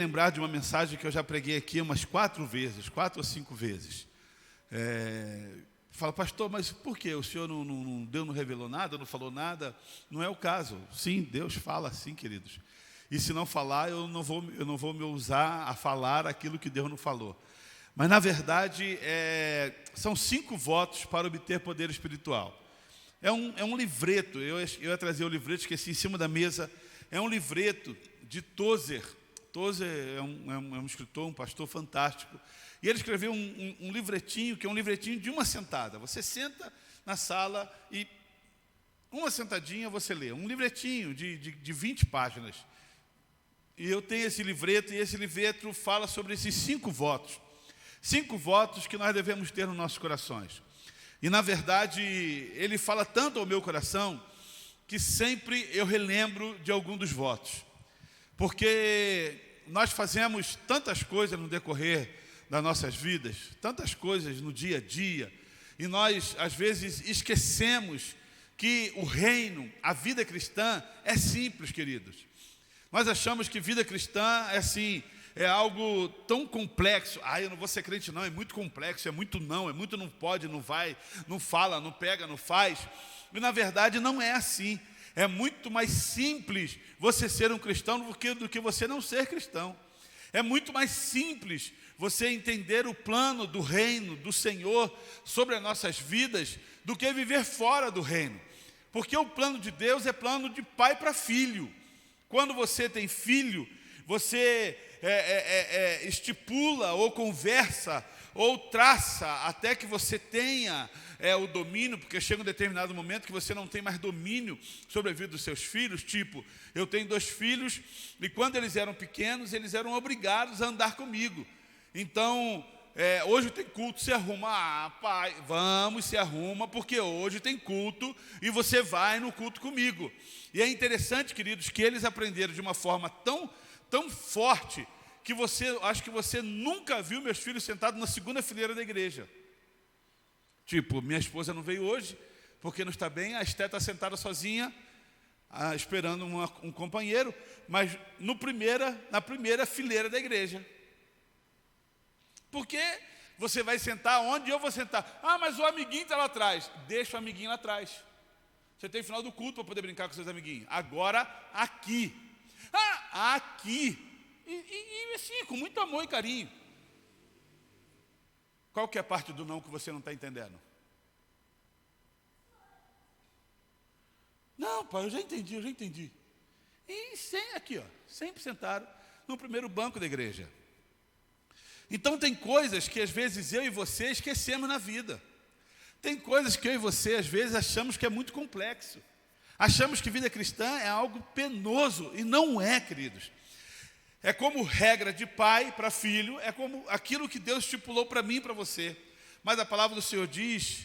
Lembrar de uma mensagem que eu já preguei aqui umas 4 ou 5 vezes. Fala, pastor, mas por que o senhor não revelou nada, não falou nada? Não é o caso. Sim, Deus fala sim, queridos. E se não falar, eu não vou me usar a falar aquilo que Deus não falou. Mas, na verdade, são 5 votos para obter poder espiritual. É um livreto, eu ia trazer o livreto, esqueci em cima da mesa. É um livreto de Tozer. Tozer é um escritor, um pastor fantástico. E ele escreveu um livretinho, que é um livretinho de uma sentada. Você senta na sala e uma sentadinha você lê. Um livretinho de 20 páginas. E eu tenho esse livreto, e esse livreto fala sobre esses 5 votos. 5 votos que nós devemos ter nos nossos corações. E, na verdade, ele fala tanto ao meu coração que sempre eu relembro de algum dos votos. Porque nós fazemos tantas coisas no decorrer das nossas vidas, tantas coisas no dia a dia, e nós, às vezes, esquecemos que o reino, a vida cristã, é simples, queridos. Nós achamos que vida cristã é assim, é algo tão complexo. Eu não vou ser crente não, é muito complexo, é muito não pode, não vai, não fala, não pega, não faz. E na verdade não é assim. É muito mais simples você ser um cristão do que você não ser cristão. É muito mais simples você entender o plano do reino, do Senhor, sobre as nossas vidas, do que viver fora do reino. Porque o plano de Deus é plano de pai para filho. Quando você tem filho, você estipula ou conversa ou traça até que você tenha o domínio, porque chega um determinado momento que você não tem mais domínio sobre a vida dos seus filhos. Tipo, eu tenho 2 filhos e quando eles eram pequenos, eles eram obrigados a andar comigo. Então, hoje tem culto, se arruma. Pai, vamos, se arruma, porque hoje tem culto e você vai no culto comigo. E é interessante, queridos, que eles aprenderam de uma forma tão forte que acho que você nunca viu meus filhos sentados na 2ª fileira da igreja. Tipo, minha esposa não veio hoje, porque não está bem, a Esté está sentada sozinha, esperando um companheiro, mas na primeira fileira da igreja. Porque você vai sentar onde eu vou sentar. Mas o amiguinho está lá atrás. Deixa o amiguinho lá atrás. Você tem final do culto para poder brincar com seus amiguinhos. Agora, aqui. Aqui. E assim, com muito amor e carinho. Qual que é a parte do não que você não está entendendo? Não, pai, eu já entendi. E aqui, sempre sentaram no primeiro banco da igreja. Então tem coisas que às vezes eu e você esquecemos na vida. Tem coisas que eu e você às vezes achamos que é muito complexo. Achamos que vida cristã é algo penoso, e não é, queridos. É como regra de pai para filho, é como aquilo que Deus estipulou para mim e para você. Mas a palavra do Senhor diz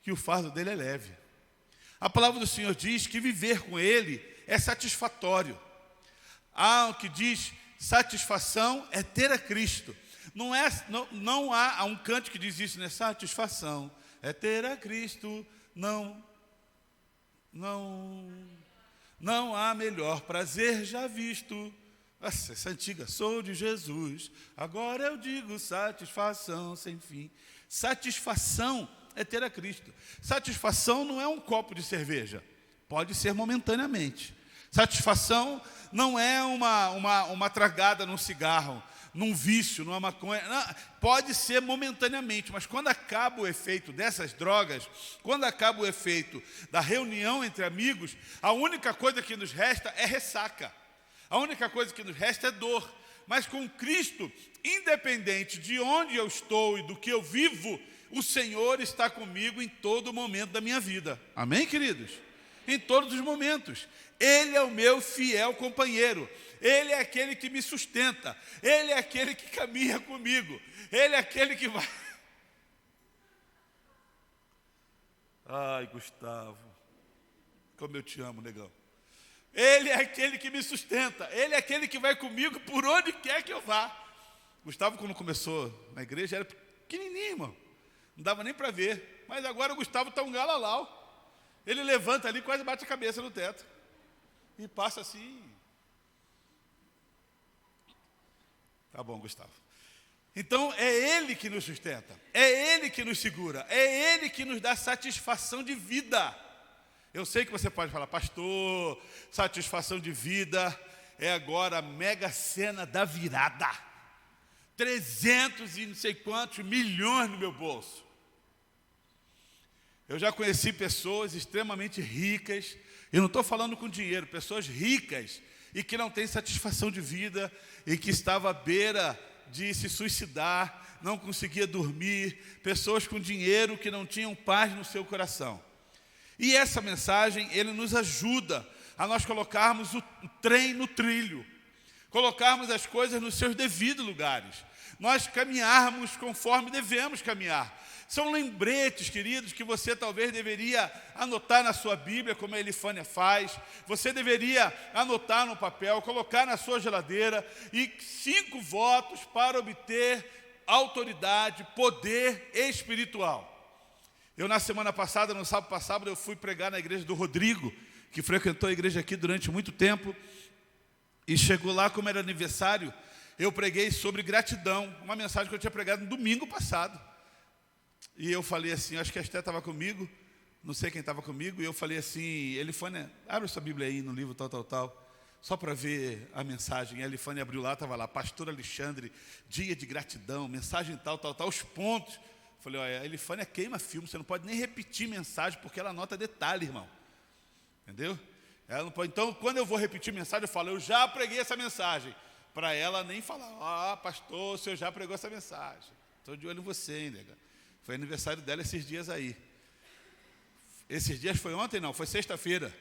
que o fardo dele é leve. A palavra do Senhor diz que viver com ele é satisfatório. O que diz satisfação é ter a Cristo. Não há um canto que diz isso, né? Satisfação é ter a Cristo. Não há melhor prazer já visto. Essa antiga, sou de Jesus, agora eu digo satisfação sem fim. Satisfação é ter a Cristo. Satisfação não é um copo de cerveja, pode ser momentaneamente. Satisfação não é uma tragada num cigarro, num vício, numa maconha. Não, pode ser momentaneamente, mas quando acaba o efeito dessas drogas, quando acaba o efeito da reunião entre amigos, a única coisa que nos resta é ressaca. A única coisa que nos resta é dor. Mas com Cristo, independente de onde eu estou e do que eu vivo, o Senhor está comigo em todo momento da minha vida. Amém, queridos? Em todos os momentos. Ele é o meu fiel companheiro. Ele é aquele que me sustenta. Ele é aquele que caminha comigo. Ele é aquele que vai... Ai, Gustavo, como eu te amo, negão. Ele é aquele que me sustenta. Ele é aquele que vai comigo por onde quer que eu vá. Gustavo, quando começou na igreja, era pequenininho, irmão. Não dava nem para ver. Mas agora o Gustavo está um galalau. Ele levanta ali, quase bate a cabeça no teto. E passa assim. Tá bom, Gustavo. Então, é Ele que nos sustenta, é Ele que nos segura, é Ele que nos dá satisfação de vida. Eu sei que você pode falar, pastor, satisfação de vida é agora a mega sena da virada. 300 e não sei quantos milhões no meu bolso. Eu já conheci pessoas extremamente ricas, e não estou falando com dinheiro, pessoas ricas e que não têm satisfação de vida e que estavam à beira de se suicidar, não conseguia dormir, pessoas com dinheiro que não tinham paz no seu coração. E essa mensagem, ele nos ajuda a nós colocarmos o trem no trilho, colocarmos as coisas nos seus devidos lugares, nós caminharmos conforme devemos caminhar. São lembretes, queridos, que você talvez deveria anotar na sua Bíblia, como a Elifânia faz. Você deveria anotar no papel, colocar na sua geladeira, e 5 votos para obter autoridade, poder espiritual. Eu, na semana passada, no sábado passado, eu fui pregar na igreja do Rodrigo, que frequentou a igreja aqui durante muito tempo, e chegou lá, como era aniversário, eu preguei sobre gratidão, uma mensagem que eu tinha pregado no domingo passado. E eu falei assim, acho que a Esté estava comigo, não sei quem estava comigo, e eu falei assim, Elifânia, abre sua Bíblia aí no livro tal, só para ver a mensagem. E a Elifânia abriu lá, estava lá, Pastor Alexandre, dia de gratidão, mensagem tal, os pontos. Eu falei, olha, a Elifânia queima filme, você não pode nem repetir mensagem, porque ela anota detalhe, irmão. Entendeu? Ela não pode. Então, quando eu vou repetir mensagem, eu falo, eu já preguei essa mensagem. Para ela nem falar, pastor, o senhor já pregou essa mensagem. Estou de olho em você, hein, nega. Foi aniversário dela esses dias aí. Esses dias foi ontem, não, foi sexta-feira.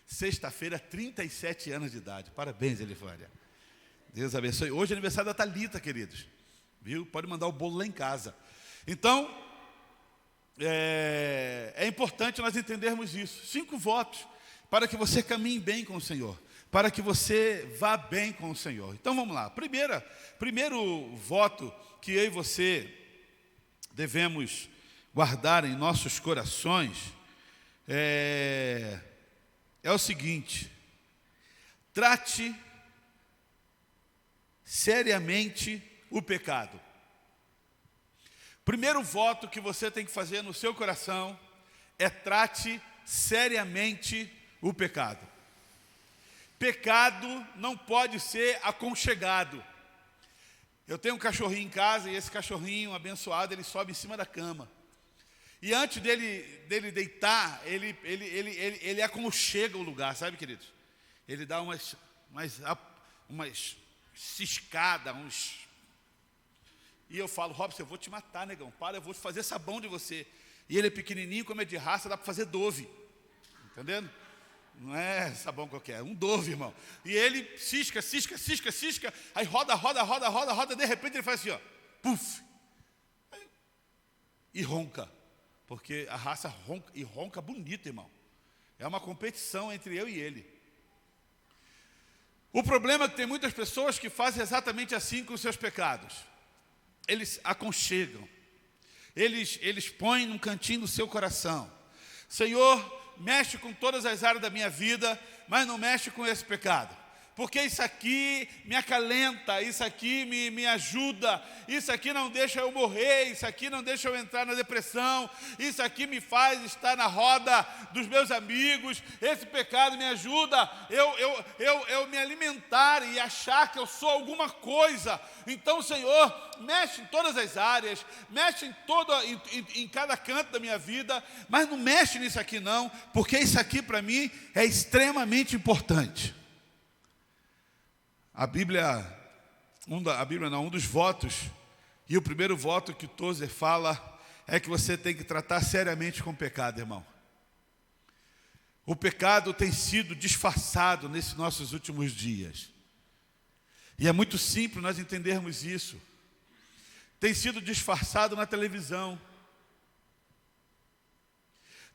Sexta-feira, 37 anos de idade. Parabéns, Elifânia. Deus abençoe. Hoje é aniversário da Thalita, queridos. Viu? Pode mandar o bolo lá em casa. Então, é importante nós entendermos isso. 5 votos para que você caminhe bem com o Senhor, para que você vá bem com o Senhor. Então vamos lá. Primeiro voto que eu e você devemos guardar em nossos corações é o seguinte: trate seriamente o pecado. Primeiro voto que você tem que fazer no seu coração é trate seriamente o pecado. Pecado não pode ser aconchegado. Eu tenho um cachorrinho em casa, e esse cachorrinho abençoado, ele sobe em cima da cama. E antes dele deitar, ele aconchega o lugar, sabe, queridos? Ele dá umas ciscadas, E eu falo, Robson, eu vou te matar, negão, para, eu vou fazer sabão de você. E ele é pequenininho, como é de raça, dá para fazer Dove. Entendendo? Não é sabão qualquer, um Dove, irmão. E ele cisca, aí roda, de repente ele faz assim, ó, puf, e ronca, porque a raça ronca, e ronca bonito, irmão. É uma competição entre eu e ele. O problema é que tem muitas pessoas que fazem exatamente assim com os seus pecados. Eles aconchegam, eles põem num cantinho do seu coração. Senhor, mexe com todas as áreas da minha vida, mas não mexe com esse pecado. Porque isso aqui me acalenta, isso aqui me ajuda, isso aqui não deixa eu morrer, isso aqui não deixa eu entrar na depressão, isso aqui me faz estar na roda dos meus amigos, esse pecado me ajuda eu me alimentar e achar que eu sou alguma coisa. Então, Senhor, mexe em todas as áreas, mexe em cada canto da minha vida, mas não mexe nisso aqui não, porque isso aqui para mim é extremamente importante. Um dos votos, e o primeiro voto que Tozer fala, é que você tem que tratar seriamente com o pecado, irmão. O pecado tem sido disfarçado nesses nossos últimos dias. E é muito simples nós entendermos isso. Tem sido disfarçado na televisão.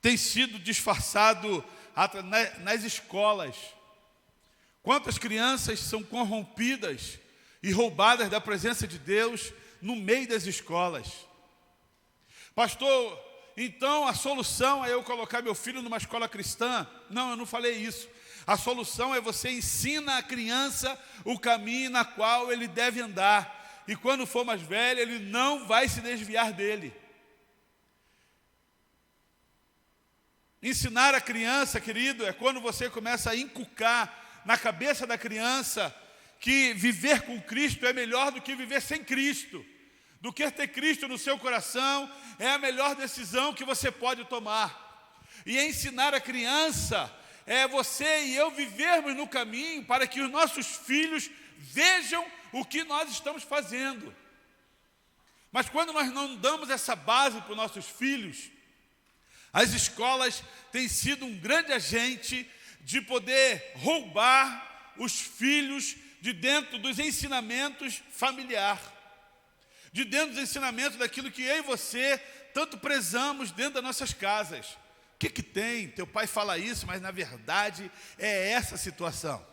Tem sido disfarçado nas escolas. Quantas crianças são corrompidas e roubadas da presença de Deus no meio das escolas? Pastor, então a solução é eu colocar meu filho numa escola cristã? Não, eu não falei isso. A solução é você ensina a criança o caminho na qual ele deve andar. E quando for mais velho, ele não vai se desviar dele. Ensinar a criança, querido, é quando você começa a inculcar na cabeça da criança que viver com Cristo é melhor do que viver sem Cristo. Do que ter Cristo no seu coração é a melhor decisão que você pode tomar. E ensinar a criança é você e eu vivermos no caminho para que os nossos filhos vejam o que nós estamos fazendo. Mas quando nós não damos essa base para os nossos filhos, as escolas têm sido um grande agente de poder roubar os filhos de dentro dos ensinamentos familiares, de dentro dos ensinamentos daquilo que eu e você tanto prezamos dentro das nossas casas. O que tem? Teu pai fala isso, mas na verdade é essa situação.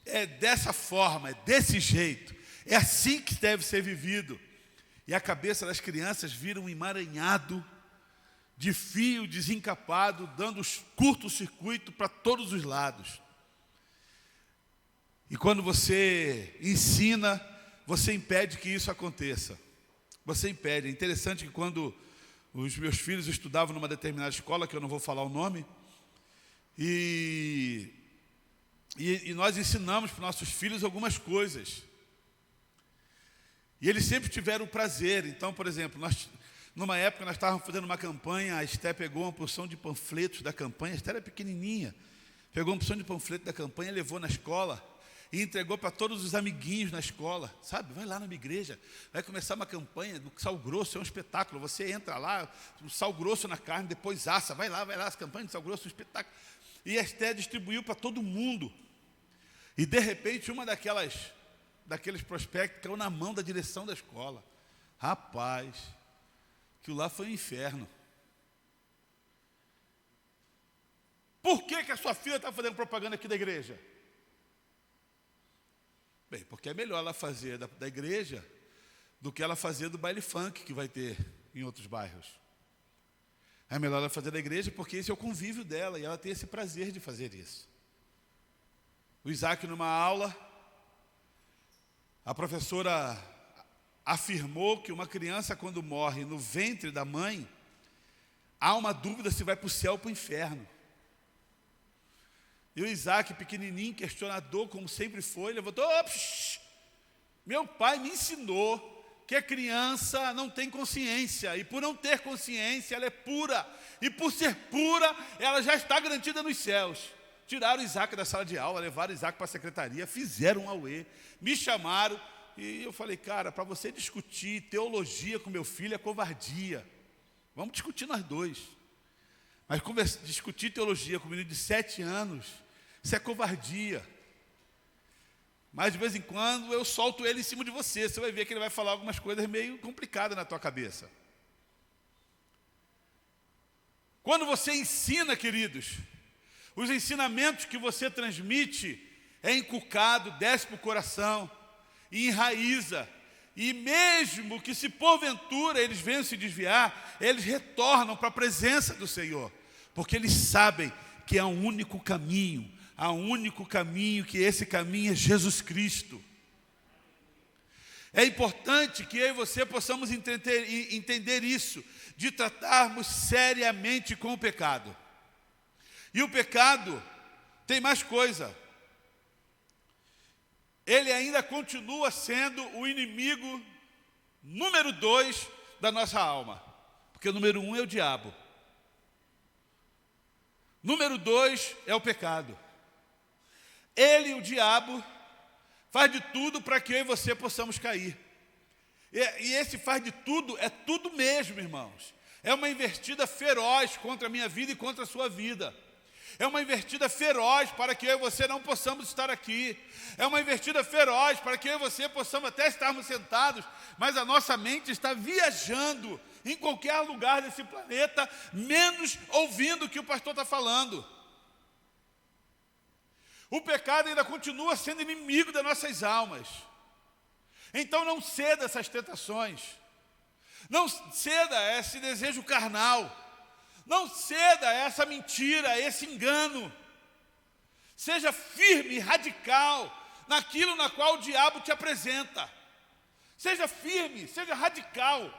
É dessa forma, é desse jeito. É assim que deve ser vivido. E a cabeça das crianças vira um emaranhado de fio desencapado, dando curto-circuito para todos os lados. E quando você ensina, você impede que isso aconteça. Você impede. É interessante que quando os meus filhos estudavam numa determinada escola, que eu não vou falar o nome, e nós ensinamos para os nossos filhos algumas coisas. E eles sempre tiveram prazer. Então, por exemplo, numa época nós estávamos fazendo uma campanha, a Esté pegou uma porção de panfletos da campanha, a Esté era pequenininha, pegou uma porção de panfleto da campanha, levou na escola e entregou para todos os amiguinhos na escola, sabe? Vai lá na minha igreja, vai começar uma campanha do sal grosso, é um espetáculo, você entra lá, o sal grosso na carne, depois assa, vai lá, as campanhas de sal grosso, um espetáculo. E a Esté distribuiu para todo mundo. E de repente uma daqueles prospectos caiu na mão da direção da escola. Rapaz, aquilo lá foi um inferno. Por que a sua filha está fazendo propaganda aqui da igreja? Bem, porque é melhor ela fazer da igreja do que ela fazer do baile funk que vai ter em outros bairros. É melhor ela fazer da igreja porque esse é o convívio dela e ela tem esse prazer de fazer isso. O Isaac, numa aula, a professora afirmou que uma criança, quando morre no ventre da mãe, há uma dúvida se vai para o céu ou para o inferno. E o Isaac, pequenininho, questionador, como sempre foi, levantou: meu pai me ensinou que a criança não tem consciência, e por não ter consciência, ela é pura, e por ser pura, ela já está garantida nos céus. Tiraram o Isaac da sala de aula, levaram o Isaac para a secretaria, fizeram um auê, me chamaram, e eu falei: cara, para você discutir teologia com meu filho é covardia. Vamos discutir nós dois. Mas discutir teologia com um menino de 7 anos, isso é covardia. Mas de vez em quando eu solto ele em cima de você. Você vai ver que ele vai falar algumas coisas meio complicadas na tua cabeça. Quando você ensina, queridos, os ensinamentos que você transmite é inculcado, desce para o coração e enraiza. E mesmo que se porventura eles venham se desviar, eles retornam para a presença do Senhor. Porque eles sabem que há um único caminho. Há um único caminho, que esse caminho é Jesus Cristo. É importante que eu e você possamos entender isso, de tratarmos seriamente com o pecado. E o pecado tem mais coisa. Ele ainda continua sendo o inimigo número 2 da nossa alma. Porque o número 1 é o diabo. Número 2 é o pecado. Ele, o diabo, faz de tudo para que eu e você possamos cair. E esse faz de tudo, é tudo mesmo, irmãos. É uma investida feroz contra a minha vida e contra a sua vida. É uma investida feroz para que eu e você não possamos estar aqui. É uma investida feroz para que eu e você possamos até estarmos sentados, mas a nossa mente está viajando em qualquer lugar desse planeta, menos ouvindo o que o pastor está falando. O pecado ainda continua sendo inimigo das nossas almas. Então não ceda a essas tentações. Não ceda a esse desejo carnal. Não ceda a essa mentira, a esse engano. Seja firme e radical naquilo na qual o diabo te apresenta. Seja firme, seja radical.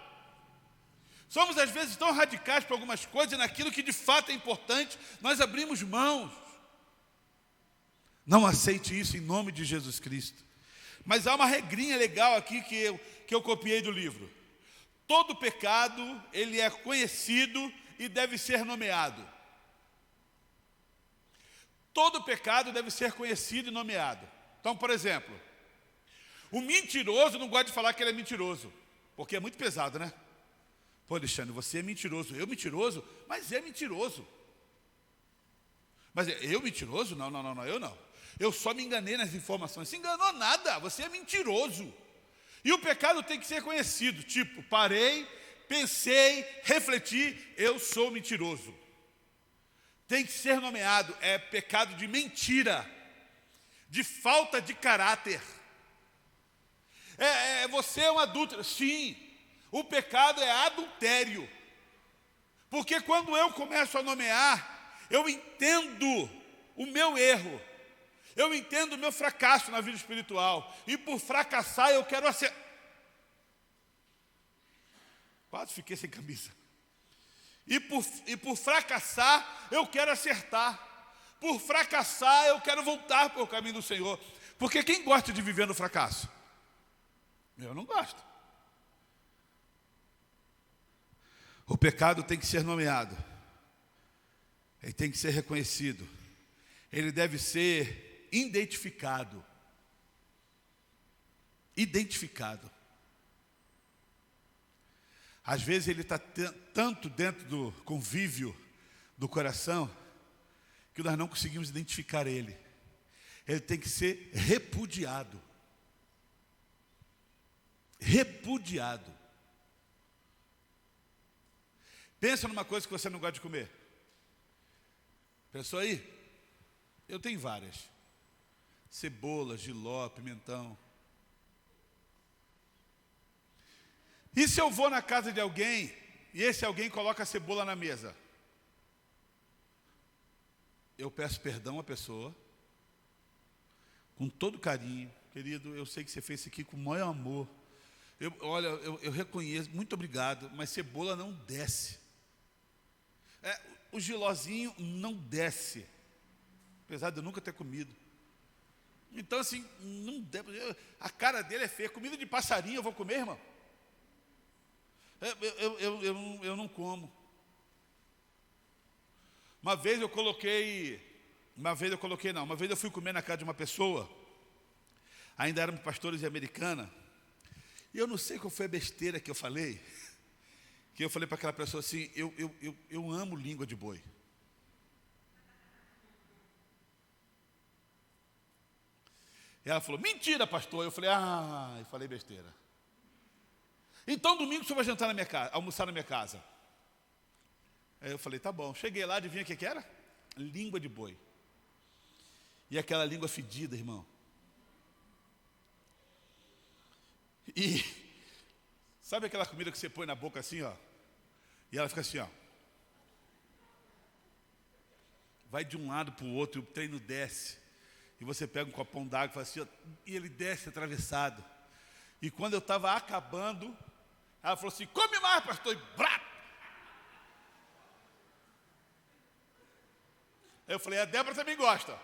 Somos às vezes tão radicais para algumas coisas, e naquilo que de fato é importante, nós abrimos mãos. Não aceite isso em nome de Jesus Cristo. Mas há uma regrinha legal aqui que eu copiei do livro. Todo pecado, ele é conhecido e deve ser nomeado. Todo pecado deve ser conhecido e nomeado. Então, por exemplo, o mentiroso não gosta de falar que ele é mentiroso, porque é muito pesado, né? Pô, Alexandre, você é mentiroso. Eu mentiroso? Mas é mentiroso. Mas eu mentiroso? Não, eu não. Eu só me enganei nas informações. Se enganou nada, você é mentiroso. E o pecado tem que ser conhecido, tipo, parei, pensei, refleti, eu sou mentiroso. Tem que ser nomeado, é pecado de mentira, de falta de caráter. Você é um adúltero, sim, o pecado é adultério. Porque quando eu começo a nomear, eu entendo o meu erro. Eu entendo o meu fracasso na vida espiritual. E por fracassar eu quero acertar. Quase fiquei sem camisa. E por fracassar eu quero acertar. Por fracassar eu quero voltar para o caminho do Senhor. Porque quem gosta de viver no fracasso? Eu não gosto. O pecado tem que ser nomeado. Ele tem que ser reconhecido. Ele deve ser identificado. Identificado. Às vezes ele está tanto dentro do convívio do coração que nós não conseguimos identificar ele. Ele tem que ser repudiado. Repudiado. Pensa numa coisa que você não gosta de comer. Pensou aí? Eu tenho várias. Cebola, jiló, pimentão. E se eu vou na casa de alguém e esse alguém coloca a cebola na mesa? Eu peço perdão à pessoa, com todo carinho. Querido, eu sei que você fez isso aqui com o maior amor. Eu reconheço, muito obrigado, mas cebola não desce. O gilózinho não desce, apesar de eu nunca ter comido. Então assim, não deve, a cara dele é feia. Comida de passarinho eu vou comer, irmão? Eu não como. Uma vez eu fui comer na casa de uma pessoa, ainda éramos pastores de Americana, e eu não sei qual foi a besteira que eu falei para aquela pessoa assim, eu amo língua de boi. E ela falou, mentira, pastor. Eu falei, eu falei besteira. Então domingo o senhor vai jantar na minha casa, almoçar na minha casa. Aí eu falei, tá bom. Cheguei lá, adivinha o que era? Língua de boi. E aquela língua fedida, irmão. E sabe aquela comida que você põe na boca assim, ó? E ela fica assim, ó. Vai de um lado para o outro e o treino desce. E você pega um copão d'água e faz assim, ó, e ele desce atravessado. E quando eu estava acabando, ela falou assim, come mais, pastor. E brá! Aí eu falei, a Débora também gosta.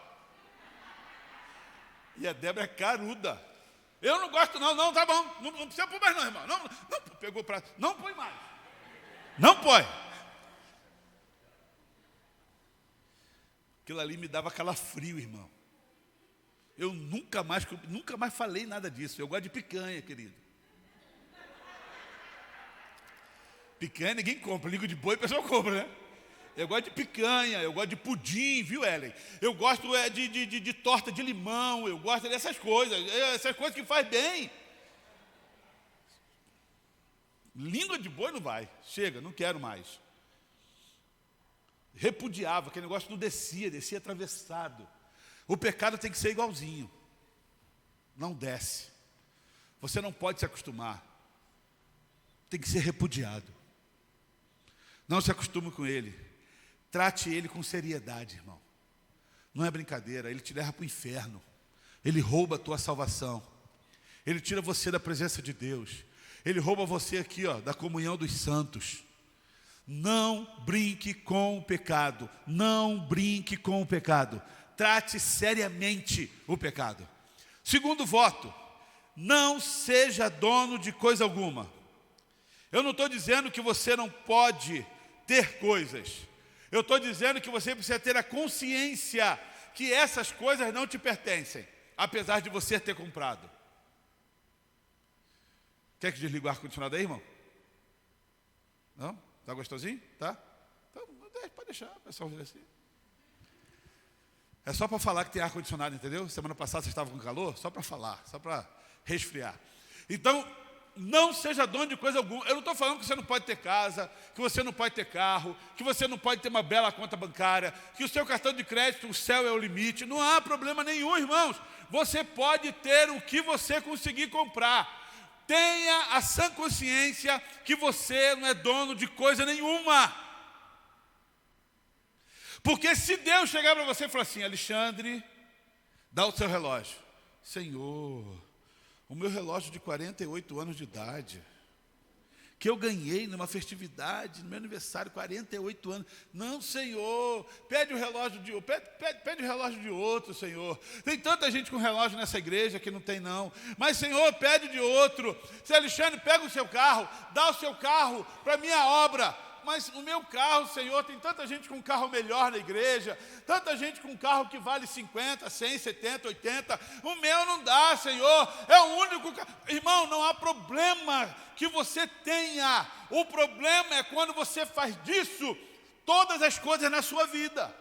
E a Débora é caruda. Eu não gosto não, tá bom. Não precisa pôr mais não, irmão. Não, pegou pra... Não põe mais. Não põe. Aquilo ali me dava calafrio, irmão. Eu nunca mais falei nada disso. Eu gosto de picanha, querido. Picanha ninguém compra. Língua de boi o pessoal compra, né? Eu gosto de picanha, eu gosto de pudim, viu, Ellen? Eu gosto de torta de limão, eu gosto dessas coisas que faz bem. Língua de boi não vai, chega, não quero mais. Repudiava, aquele negócio não descia atravessado. O pecado tem que ser igualzinho, não desce. Você não pode se acostumar, tem que ser repudiado. Não se acostume com ele. Trate ele com seriedade, irmão. Não é brincadeira, ele te leva para o inferno. Ele rouba a tua salvação. Ele tira você da presença de Deus. Ele rouba você aqui, da comunhão dos santos. Não brinque com o pecado. Não brinque com o pecado. Trate seriamente o pecado. Segundo voto, não seja dono de coisa alguma. Eu não estou dizendo que você não pode ter coisas. Eu estou dizendo que você precisa ter a consciência que essas coisas não te pertencem, apesar de você ter comprado. Quer que desligue o ar-condicionado aí, irmão? Não? Tá gostosinho? Tá? Então, pode deixar, pessoal. Assim. É só para falar que tem ar-condicionado, entendeu? Semana passada você estava com calor, só para falar, só para resfriar. Então, não seja dono de coisa alguma. Eu não estou falando que você não pode ter casa, que você não pode ter carro, que você não pode ter uma bela conta bancária, que o seu cartão de crédito, o céu é o limite. Não há problema nenhum, irmãos. Você pode ter o que você conseguir comprar. Tenha a sã consciência que você não é dono de coisa nenhuma. Porque se Deus chegar para você e falar assim: Alexandre, dá o seu relógio. Senhor, o meu relógio de 48 anos de idade, que eu ganhei numa festividade, no meu aniversário, 48 anos. Não, Senhor, pede o relógio pede o relógio de outro, Senhor. Tem tanta gente com relógio nessa igreja que não tem não. Mas, Senhor, pede de outro. Se Alexandre, pega o seu carro, dá o seu carro para a minha obra. Mas o meu carro, Senhor, tem tanta gente com carro melhor na igreja, tanta gente com carro que vale 50, 100, 70, 80. O meu não dá, Senhor, é o único carro. Irmão, não há problema que você tenha. O problema é quando você faz disso todas as coisas na sua vida.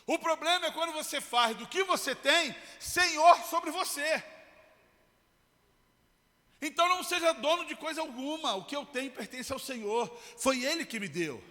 O problema é quando você faz do que você tem Senhor sobre você. Então não seja dono de coisa alguma. O que eu tenho pertence ao Senhor. Foi Ele que me deu.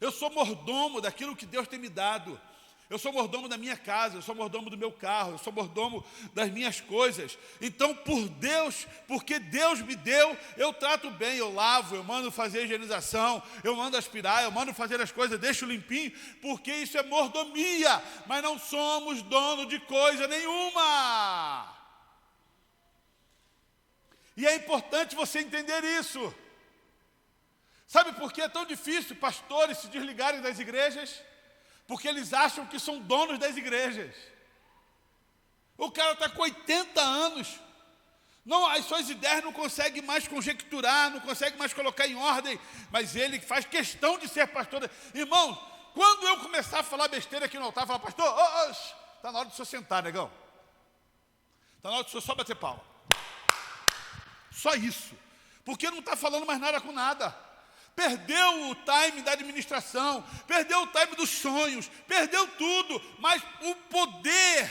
Eu sou mordomo daquilo que Deus tem me dado. Eu sou mordomo da minha casa, eu sou mordomo do meu carro, eu sou mordomo das minhas coisas. Então, por Deus, porque Deus me deu, eu trato bem, eu lavo, eu mando fazer higienização, eu mando aspirar, eu mando fazer as coisas, deixo limpinho, porque isso é mordomia. Mas não somos dono de coisa nenhuma. E é importante você entender isso. Sabe por que é tão difícil pastores se desligarem das igrejas? Porque eles acham que são donos das igrejas. O cara está com 80 anos. Não, as suas ideias não consegue mais conjecturar, não consegue mais colocar em ordem, mas ele faz questão de ser pastor. Irmão, quando eu começar a falar besteira aqui no altar, falar: pastor, está na hora de o senhor sentar, negão. Está na hora de o senhor só bater palma. Só isso, porque não está falando mais nada com nada. Perdeu o time da administração, perdeu o time dos sonhos, perdeu tudo. Mas o poder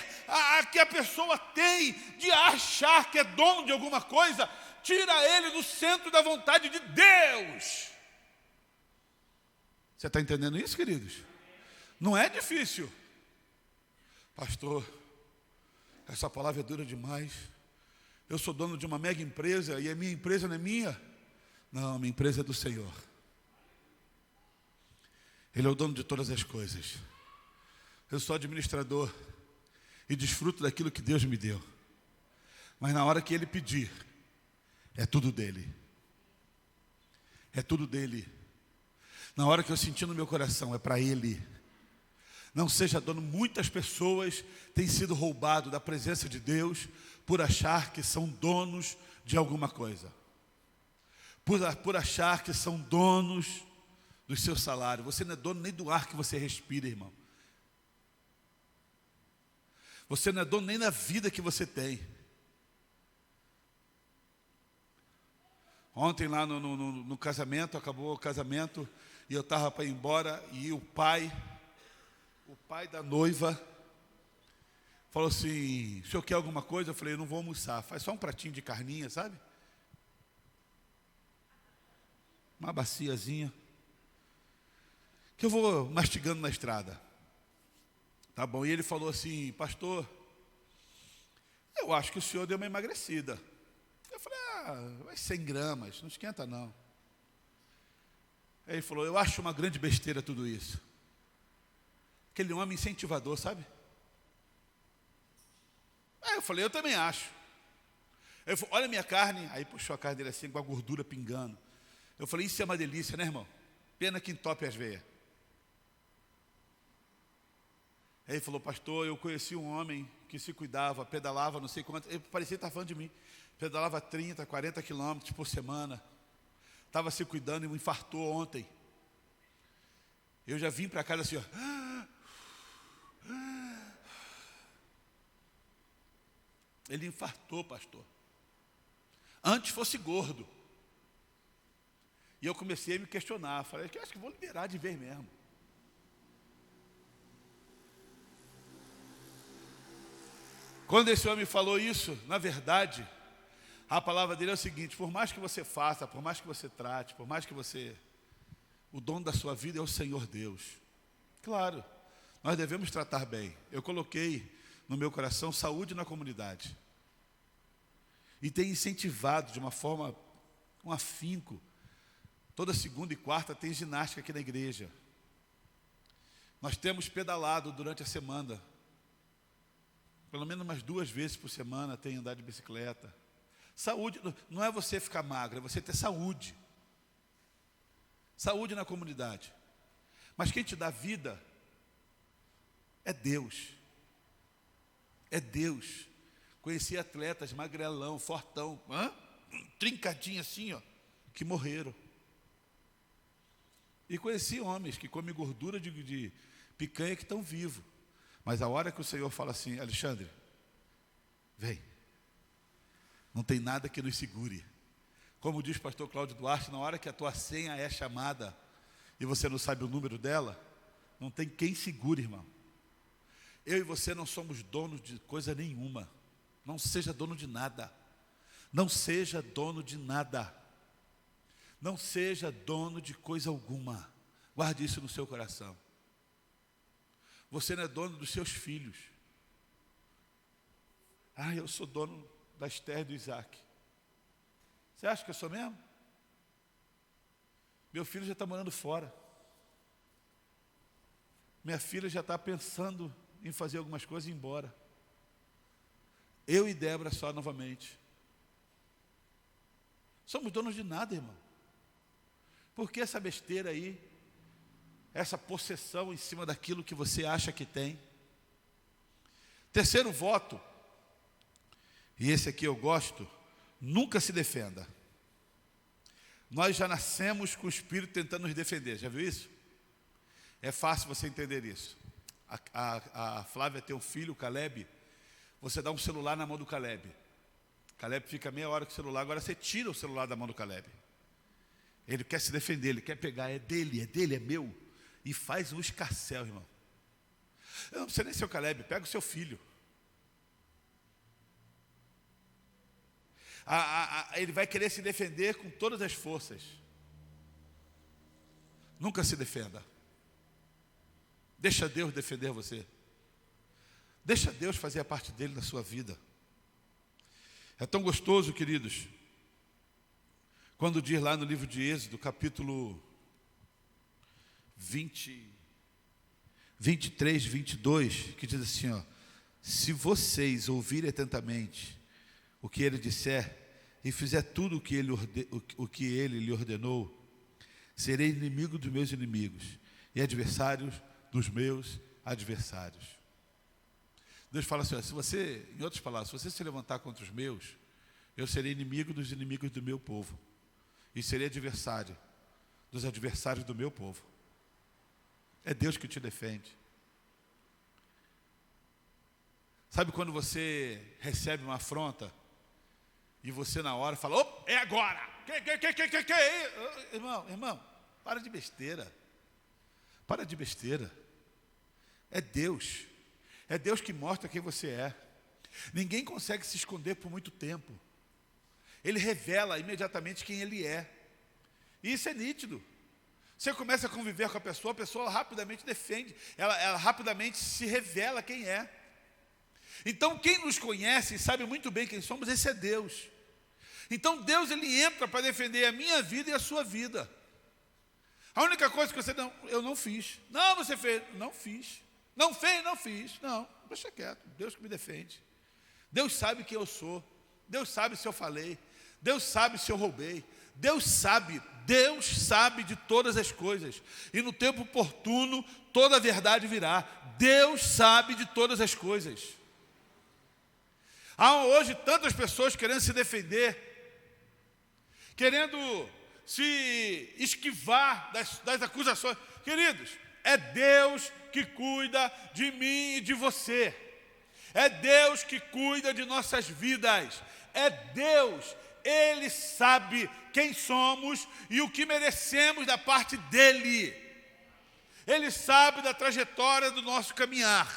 que a pessoa tem de achar que é dono de alguma coisa, tira ele do centro da vontade de Deus. Você está entendendo isso, queridos? Não é difícil. Pastor, essa palavra é dura demais. Eu sou dono de uma mega empresa e a minha empresa não é minha. Não, minha empresa é do Senhor. Ele é o dono de todas as coisas. Eu sou administrador e desfruto daquilo que Deus me deu. Mas na hora que Ele pedir, é tudo dele. É tudo dele. Na hora que eu sentir no meu coração, é para Ele. Não seja dono. Muitas pessoas têm sido roubadas da presença de Deus por achar que são donos de alguma coisa. Por achar que são donos do seu salário. Você não é dono nem do ar que você respira, irmão. Você não é dono nem da vida que você tem. Ontem lá no casamento, acabou o casamento, e eu estava para ir embora, e o pai da noiva falou assim: o senhor quer alguma coisa? Eu falei: eu não vou almoçar, faz só um pratinho de carninha, sabe? Uma baciazinha, que eu vou mastigando na estrada. Tá bom, e ele falou assim: pastor, eu acho que o senhor deu uma emagrecida. Eu falei: vai 100 gramas, não esquenta não. Aí ele falou: eu acho uma grande besteira tudo isso. aquele homem incentivador, sabe? Aí eu falei, eu também acho. Ele falou, olha a minha carne. Aí puxou a carne dele assim, com a gordura pingando. Eu falei, isso é uma delícia, né, irmão? Pena que entope as veias. Aí ele falou, pastor, eu conheci um homem que se cuidava, pedalava, não sei quanto. Ele parecia estar falando de mim. Pedalava 30, 40 quilômetros por semana. Estava se cuidando e me infartou ontem. Eu já vim para casa assim, ó. Ele infartou, pastor. Antes fosse gordo. E eu comecei a me questionar. Falei, eu acho que vou liberar de vez mesmo. Quando esse homem falou isso, na verdade, a palavra dele é o seguinte: por mais que você faça, por mais que você trate, por mais que você... O dono da sua vida é o Senhor Deus. Claro, nós devemos tratar bem. Eu coloquei no meu coração saúde na comunidade. E tenho incentivado de uma forma, um afinco. Toda segunda e quarta tem ginástica aqui na igreja. Nós temos pedalado durante a semana. Pelo menos umas 2 vezes por semana tem andar de bicicleta. Saúde, não é você ficar magro, é você ter saúde. Saúde na comunidade. Mas quem te dá vida é Deus. É Deus. Conheci atletas magrelão, fortão, trincadinho assim, ó, que morreram. E conheci homens que comem gordura de picanha que estão vivos. Mas a hora que o Senhor fala assim, Alexandre, vem. Não tem nada que nos segure. Como diz o pastor Cláudio Duarte, na hora que a tua senha é chamada e você não sabe o número dela, não tem quem segure, irmão. Eu e você não somos donos de coisa nenhuma. Não seja dono de nada. Não seja dono de nada. Não seja dono de coisa alguma. Guarde isso no seu coração. Você não é dono dos seus filhos. Ah, eu sou dono da Esther e do Isaac. Você acha que eu sou mesmo? Meu filho já está morando fora. Minha filha já está pensando em fazer algumas coisas e ir embora. Eu e Débora só novamente. Somos donos de nada, irmão. Por que essa besteira aí? Essa possessão em cima daquilo que você acha que tem? Terceiro voto, e esse aqui eu gosto: nunca se defenda. Nós já nascemos com o Espírito tentando nos defender, já viu isso? É fácil você entender isso. A Flávia tem um filho, o Caleb. Você dá um celular na mão do Caleb. Caleb fica meia hora com o celular, agora você tira o celular da mão do Caleb. Ele quer se defender, ele quer pegar, é dele, é meu. E faz um escarcéu, irmão. Eu não precisa nem ser o Caleb, pega o seu filho. Ele vai querer se defender com todas as forças. Nunca se defenda. Deixa Deus defender você. Deixa Deus fazer a parte dele na sua vida. É tão gostoso, queridos, quando diz lá no livro de Êxodo, capítulo 23, 22, que diz assim, ó: se vocês ouvirem atentamente o que ele disser e fizer tudo o que ele lhe ordenou, serei inimigo dos meus inimigos e adversários dos meus adversários. Deus fala assim, ó, se você, em outras palavras, se você se levantar contra os meus, eu serei inimigo dos inimigos do meu povo e serei adversário dos adversários do meu povo. É Deus que te defende. Sabe quando você recebe uma afronta e você na hora fala, opa, é agora, que é? Irmão, para de besteira. Para de besteira. É Deus. É Deus que mostra quem você é. Ninguém consegue se esconder por muito tempo. Ele revela imediatamente quem ele é. E isso é nítido. Você começa a conviver com a pessoa rapidamente defende, ela rapidamente se revela quem é. Então quem nos conhece e sabe muito bem quem somos, esse é Deus. Então Deus, ele entra para defender a minha vida e a sua vida. A única coisa que você eu não fiz. Não, você fez. Não fiz. Não fez, não fiz. Não, deixa quieto, Deus que me defende. Deus sabe quem eu sou. Deus sabe se eu falei. Deus sabe se eu roubei. Deus sabe de todas as coisas. E no tempo oportuno, toda a verdade virá. Deus sabe de todas as coisas. Há hoje tantas pessoas querendo se defender, querendo se esquivar das acusações. Queridos, é Deus que cuida de mim e de você. É Deus que cuida de nossas vidas. É Deus. Ele sabe quem somos e o que merecemos da parte dEle. Ele sabe da trajetória do nosso caminhar,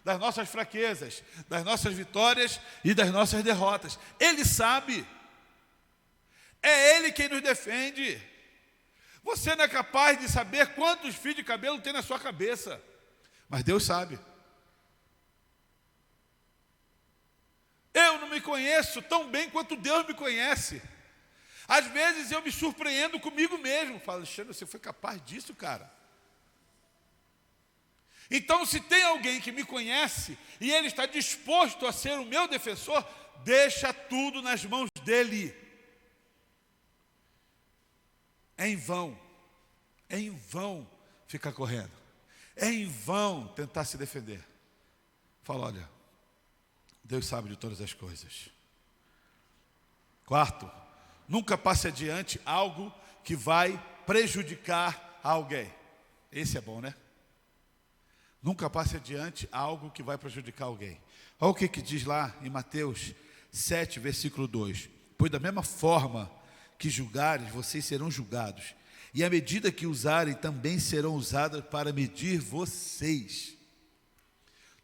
das nossas fraquezas, das nossas vitórias e das nossas derrotas. Ele sabe. É Ele quem nos defende. Você não é capaz de saber quantos fios de cabelo tem na sua cabeça, mas Deus sabe. Eu não me conheço tão bem quanto Deus me conhece. Às vezes eu me surpreendo comigo mesmo. Falo, Alexandre, você foi capaz disso, cara? Então, se tem alguém que me conhece e ele está disposto a ser o meu defensor, deixa tudo nas mãos dele. É em vão ficar correndo. É em vão tentar se defender. Fala, olha, Deus sabe de todas as coisas. Quarto, nunca passe adiante algo que vai prejudicar alguém. Esse é bom, né? Nunca passe adiante algo que vai prejudicar alguém. Olha o que diz lá em Mateus 7, versículo 2. Pois da mesma forma que julgares, vocês serão julgados. E a medida que usarem também serão usadas para medir vocês.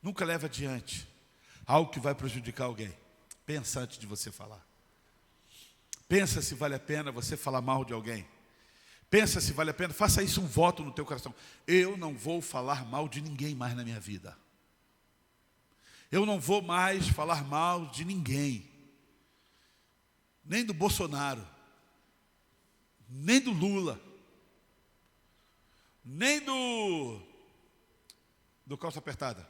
Nunca leve adiante algo que vai prejudicar alguém. Pensa antes de você falar. Pensa se vale a pena você falar mal de alguém. Pensa se vale a pena, faça isso um voto no teu coração. Eu não vou falar mal de ninguém mais na minha vida. Eu não vou mais falar mal de ninguém. Nem do Bolsonaro. Nem do Lula. Nem do calça apertada.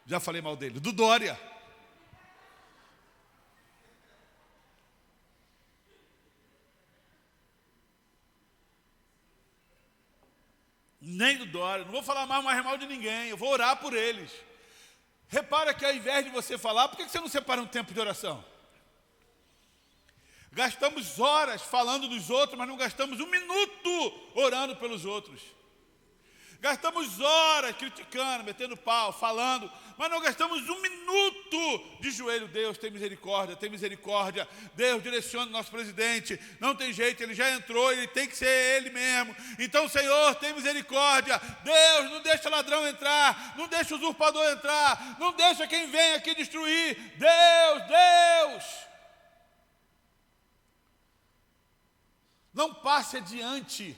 Já falei mal dele. Do Dória. Nem do Dória. Não vou falar mais mal de ninguém. Eu vou orar por eles. Repara que ao invés de você falar, por que você não separa um tempo de oração? Gastamos horas falando dos outros, mas não gastamos um minuto orando pelos outros. Gastamos horas criticando, metendo pau, falando, mas não gastamos um minuto de joelho. Deus, tem misericórdia, tem misericórdia. Deus, direciona o nosso presidente. Não tem jeito, ele já entrou, ele tem que ser ele mesmo. Então, Senhor, tem misericórdia. Deus, não deixa ladrão entrar, não deixa usurpador entrar, não deixa quem vem aqui destruir. Deus, Deus. Não passe adiante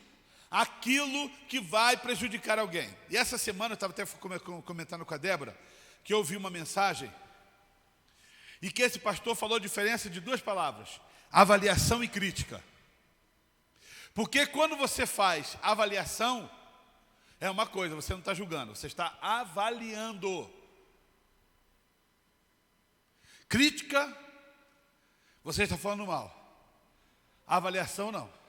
aquilo que vai prejudicar alguém. E essa semana eu estava até comentando com a Débora, que eu ouvi uma mensagem, e que esse pastor falou a diferença de duas palavras: avaliação e crítica. Porque quando você faz avaliação, é uma coisa, você não está julgando, você está avaliando. Crítica, você está falando mal. Avaliação, não.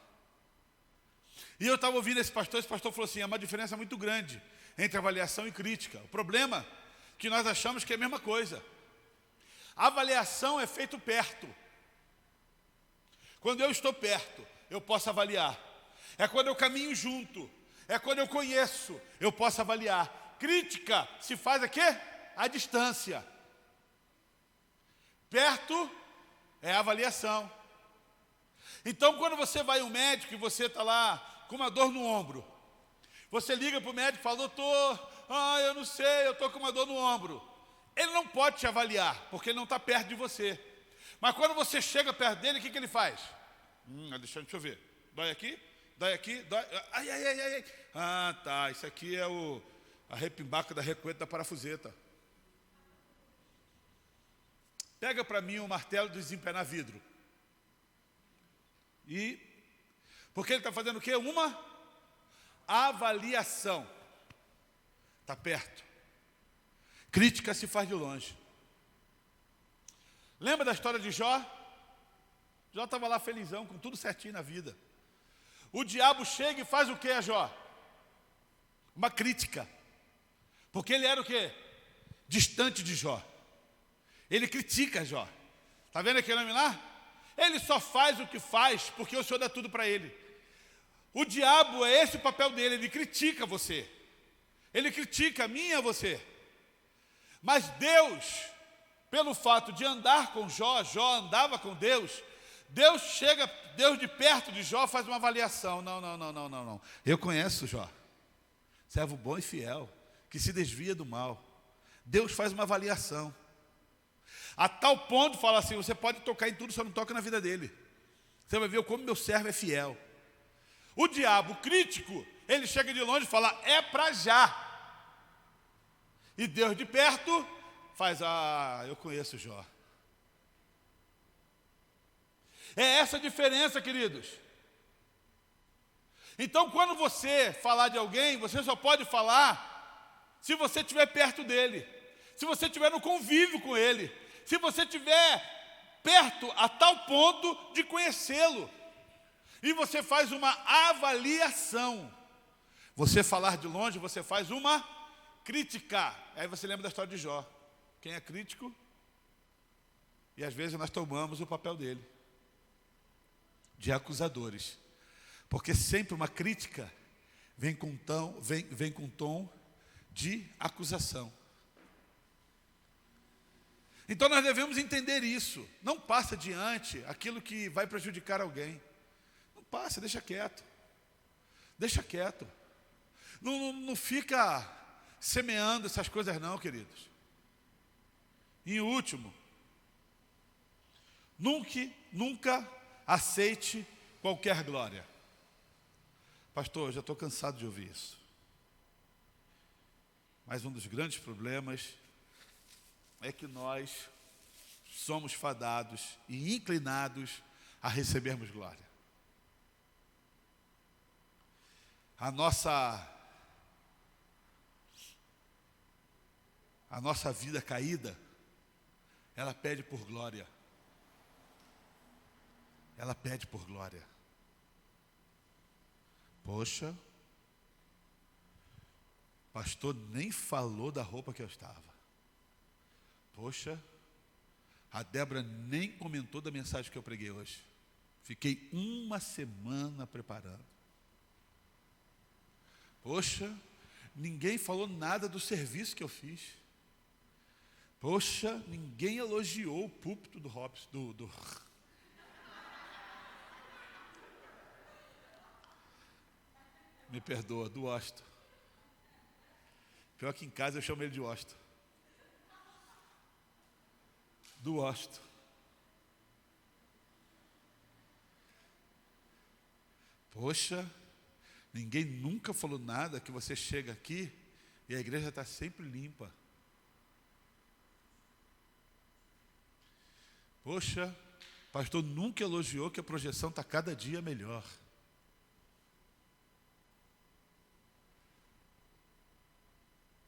E eu estava ouvindo esse pastor falou assim, há uma diferença muito grande entre avaliação e crítica. O problema é que nós achamos que é a mesma coisa. A avaliação é feita perto. Quando eu estou perto, eu posso avaliar. É quando eu caminho junto, é quando eu conheço, eu posso avaliar. Crítica se faz a quê? À distância. Perto é avaliação. Então, quando você vai ao médico e você está lá com uma dor no ombro, você liga para o médico e fala, doutor, eu não sei, eu estou com uma dor no ombro. Ele não pode te avaliar, porque ele não está perto de você. Mas quando você chega perto dele, o que ele faz? Deixa eu ver. Dói aqui, dói. Ai. Ah, tá, isso aqui é a repimbaca da recueta da parafuseta. Pega para mim um martelo de desempenar vidro. Porque ele está fazendo o quê? Uma avaliação. está perto. Crítica se faz de longe. Lembra da história de Jó? Jó estava lá felizão, com tudo certinho na vida. O diabo chega e faz o que a Jó? Uma crítica. Porque ele era o quê? Distante de Jó. Ele critica Jó. Está vendo aquele homem lá? Ele só faz o que faz porque o Senhor dá tudo para ele. O diabo, é esse o papel dele, ele critica você. Ele critica a mim e a você. Mas Deus, pelo fato de andar com Jó, Jó andava com Deus, Deus de perto de Jó faz uma avaliação. Não. Eu conheço Jó, servo bom e fiel, que se desvia do mal. Deus faz uma avaliação. A tal ponto, fala assim, você pode tocar em tudo, só não toca na vida dele. Você vai ver como meu servo é fiel. O diabo crítico, ele chega de longe e fala, é para já. E Deus de perto faz, eu conheço Jó. É essa a diferença, queridos. Então, quando você falar de alguém, você só pode falar se você estiver perto dele, se você estiver no convívio com ele, se você estiver perto a tal ponto de conhecê-lo. E você faz uma avaliação. Você falar de longe, você faz uma crítica. Aí você lembra da história de Jó. Quem é crítico? E às vezes nós tomamos o papel dele, de acusadores. Porque sempre uma crítica vem com tom de acusação. Então nós devemos entender isso. Não passa adiante aquilo que vai prejudicar alguém. Não passa, deixa quieto. Deixa quieto. Não fica semeando essas coisas não, queridos. E em último, nunca aceite qualquer glória. Pastor, eu já estou cansado de ouvir isso. Mas um dos grandes problemas é que nós somos fadados e inclinados a recebermos glória. A nossa vida caída, ela pede por glória. Ela pede por glória. Poxa, pastor nem falou da roupa que eu estava. Poxa, a Débora nem comentou da mensagem que eu preguei hoje. Fiquei uma semana preparando. Poxa, ninguém falou nada do serviço que eu fiz. Poxa, ninguém elogiou o púlpito do Robson, me perdoa, do Osto. Pior que em casa eu chamo ele de Osto. Do Osto. Poxa, ninguém nunca falou nada que você chega aqui e a igreja está sempre limpa. Poxa, pastor nunca elogiou que a projeção está cada dia melhor.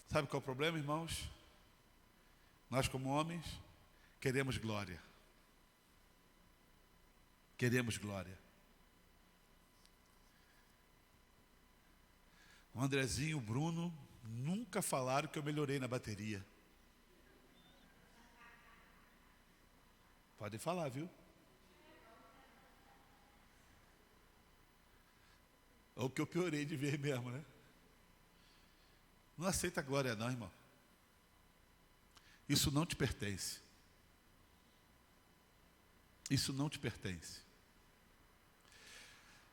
Sabe qual é o problema, irmãos? Nós como homens queremos glória. Queremos glória. O Andrezinho e o Bruno nunca falaram que eu melhorei na bateria. Podem falar, viu? Ou que eu piorei de ver mesmo, né? Não aceita glória não, irmão. Isso não te pertence. Isso não te pertence.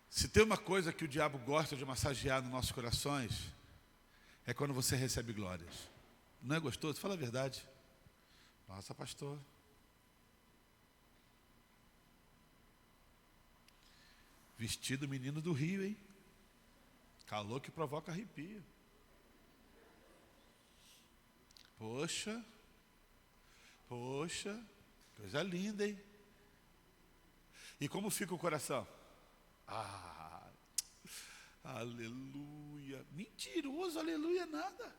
Se tem uma coisa que o diabo gosta de massagear nos nossos corações, é quando você recebe glórias. Não é gostoso? Fala a verdade. Nossa, pastor. Vestido menino do Rio, hein? Calor que provoca arrepio. Poxa, coisa linda, hein? E como fica o coração? Aleluia. Mentiroso, aleluia nada.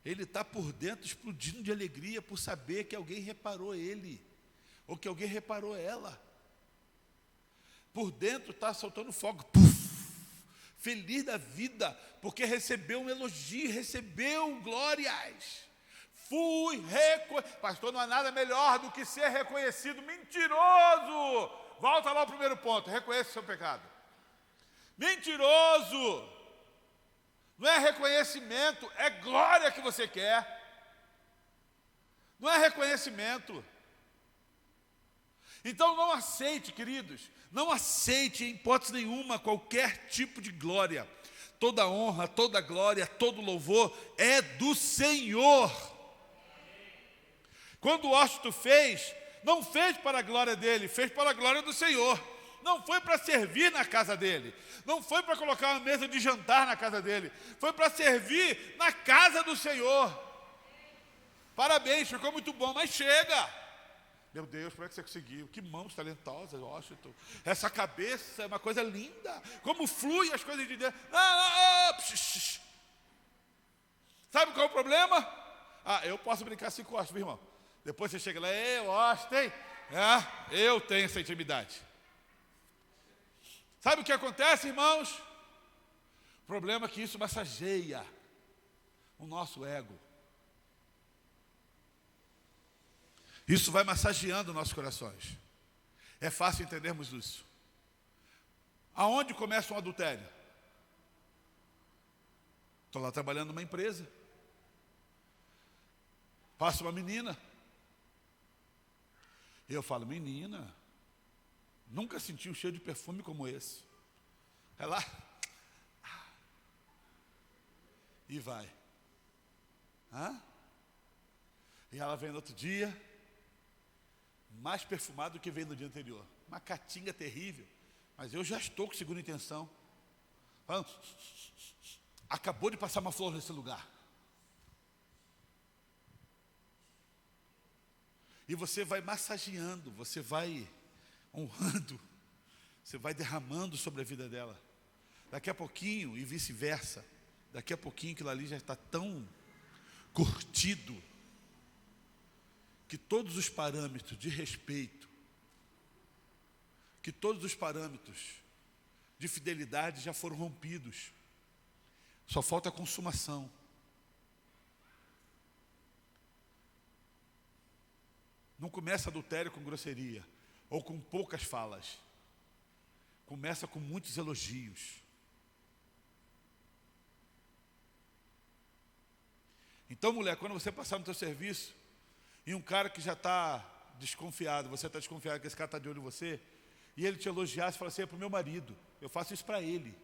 Ele está por dentro explodindo de alegria por saber que alguém reparou ele, ou que alguém reparou ela. Por dentro está soltando fogo, puf, feliz da vida, porque recebeu um elogio, recebeu glórias. Pastor, não há nada melhor do que ser reconhecido. Mentiroso! Volta lá ao primeiro ponto, reconheça o seu pecado. Mentiroso! Não é reconhecimento, é glória que você quer. Não é reconhecimento. Então não aceite, queridos, não aceite em hipótese nenhuma qualquer tipo de glória. Toda honra, toda glória, todo louvor é do Senhor. Quando o Washington fez, não fez para a glória dele, fez para a glória do Senhor. Não foi para servir na casa dele, não foi para colocar uma mesa de jantar na casa dele, foi para servir na casa do Senhor. Parabéns, ficou muito bom, mas chega. Meu Deus, como é que você conseguiu? Que mãos talentosas, Washington. Essa cabeça é uma coisa linda. Como flui as coisas de Deus. Sabe qual é o problema? Eu posso brincar 5 horas, meu irmão. Depois você chega lá, Washington, eu tenho essa intimidade. Sabe o que acontece, irmãos? O problema é que isso massageia o nosso ego. Isso vai massageando nossos corações. É fácil entendermos isso. Aonde começa um adultério? Estou lá trabalhando numa empresa. Passa uma menina. E eu falo, menina, nunca senti um cheiro de perfume como esse. É lá. E vai. E ela vem no outro dia, mais perfumado do que veio no dia anterior. Uma caatinga terrível. Mas eu já estou com segunda intenção. Falando, acabou de passar uma flor nesse lugar. E você vai massageando, você vai honrando, você vai derramando sobre a vida dela. Daqui a pouquinho, e vice-versa, daqui a pouquinho aquilo ali já está tão curtido, que todos os parâmetros de respeito, que todos os parâmetros de fidelidade já foram rompidos. Só falta a consumação. Não começa adultério com grosseria, ou com poucas falas. Começa com muitos elogios. Então, mulher, quando você passar no teu serviço, e um cara que já está desconfiado, você está desconfiado que esse cara está de olho em você, e ele te elogiar, você fala assim, é para o meu marido, eu faço isso para ele.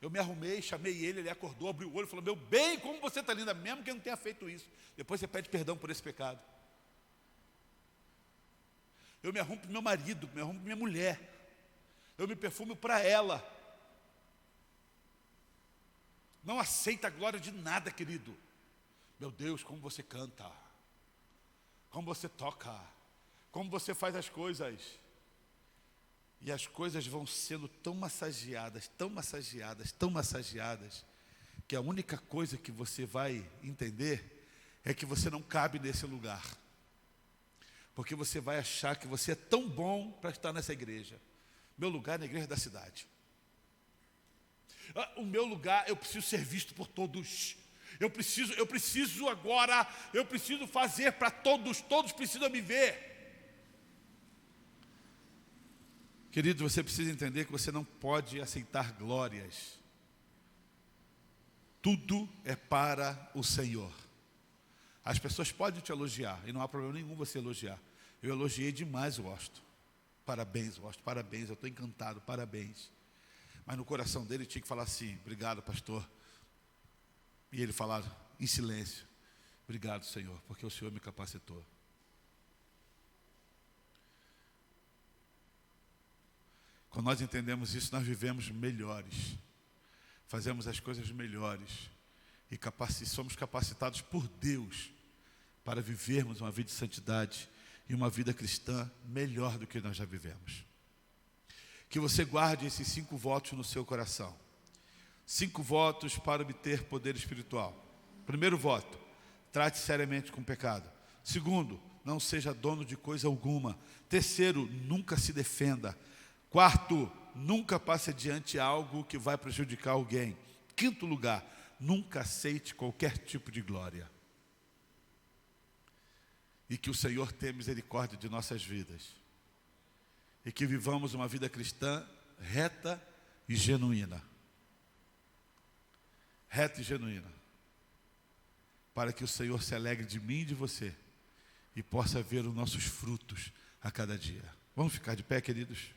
Eu me arrumei, chamei ele acordou, abriu o olho e falou, meu bem, como você está linda, mesmo que eu não tenha feito isso. Depois você pede perdão por esse pecado. Eu me arrumo para o meu marido, me arrumo para minha mulher. Eu me perfumo para ela. Não aceita a glória de nada, querido. Meu Deus, como você canta. Como você toca. Como você faz as coisas. E as coisas vão sendo tão massageadas, tão massageadas, tão massageadas, que a única coisa que você vai entender é que você não cabe nesse lugar. Porque você vai achar que você é tão bom para estar nessa igreja. Meu lugar é na igreja da cidade. O meu lugar, eu preciso ser visto por todos. Eu preciso agora, eu preciso fazer para todos precisam me ver. Querido, você precisa entender que você não pode aceitar glórias. Tudo é para o Senhor. As pessoas podem te elogiar, e não há problema nenhum você elogiar. Eu elogiei demais o Washington. Parabéns, Washington, parabéns, eu estou encantado, parabéns. Mas no coração dele tinha que falar assim, obrigado, pastor. E ele falar em silêncio, obrigado, Senhor, porque o Senhor me capacitou. Quando nós entendemos isso, nós vivemos melhores. Fazemos as coisas melhores. E somos capacitados por Deus para vivermos uma vida de santidade e uma vida cristã melhor do que nós já vivemos. Que você guarde esses 5 votos no seu coração. 5 votos para obter poder espiritual. Primeiro voto, trate seriamente com o pecado. Segundo, não seja dono de coisa alguma. Terceiro, nunca se defenda. Quarto, nunca passe adiante algo que vai prejudicar alguém. Quinto lugar, nunca aceite qualquer tipo de glória. E que o Senhor tenha misericórdia de nossas vidas. E que vivamos uma vida cristã reta e genuína. Reta e genuína. Para que o Senhor se alegre de mim e de você. E possa ver os nossos frutos a cada dia. Vamos ficar de pé, queridos?